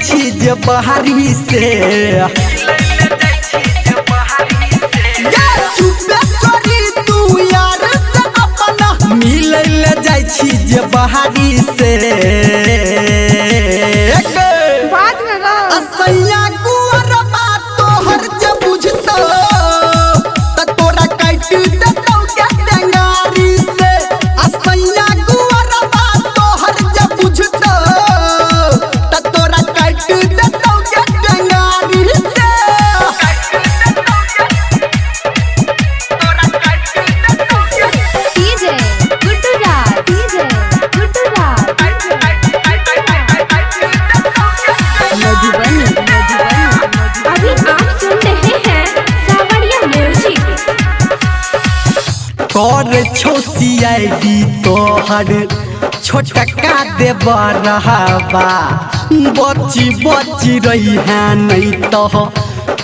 छी जे बहारी से तू यार से अपना मिले ले जाई छी जे बहारी से असैया गुअर बात तोहर जे बुझतो त तोरा काट देतौ के डंगारी से असैया गुअर बात तोहर जे बुझतो त तोरा काट देतौ के डंगारी से डीजे गुड्डू राज मधुबनी अभी आप सुन रहे हैं सावरिया म्यूजिक। कर छो सीआईडी तोहर छोटका देव रहबा बची रही है नहीं तो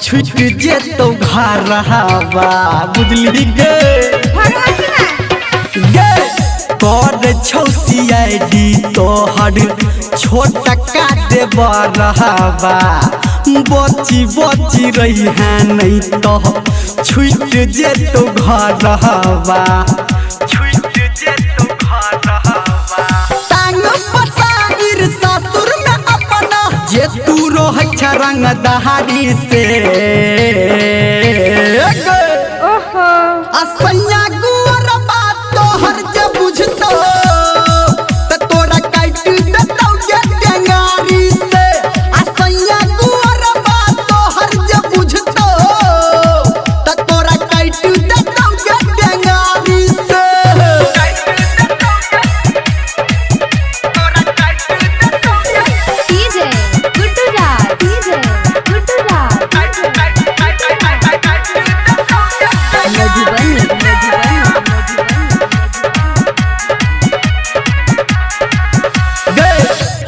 छूट जेतो घर रहबा बुझली गे कर छो सीआईडी तोहर छोटका देव रहबा बची रही है नहीं तो छूट जेतो घर रहबा टांग पसाइर ससुर में अपना जे तू रोह रंग दहाड़ी से असैया गुअर बात तोहर जे बुझतो त तोरा काट देतौ के डंगारी से असैया गुअर बात तोहर जे बुझतो त तोरा काट देतौ के डंगारी से डीजे गुड्डू राज मधुबनी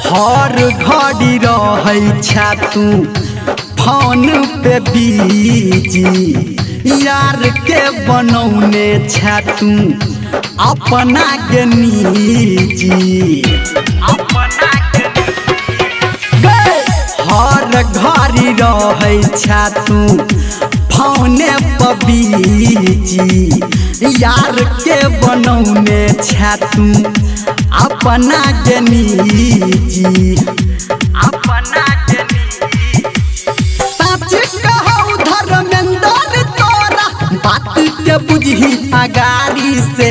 हर घड़ी रहै छा तू फोन पे बीजी यार के बनौने छा तू अपना के निजी हर घड़ी रहै छा तू फोने पे बीजी यार के बनौने छा तू अपना के निजी सच कहौ धर्मेंद्र तोरा बात के बुझही अगारी से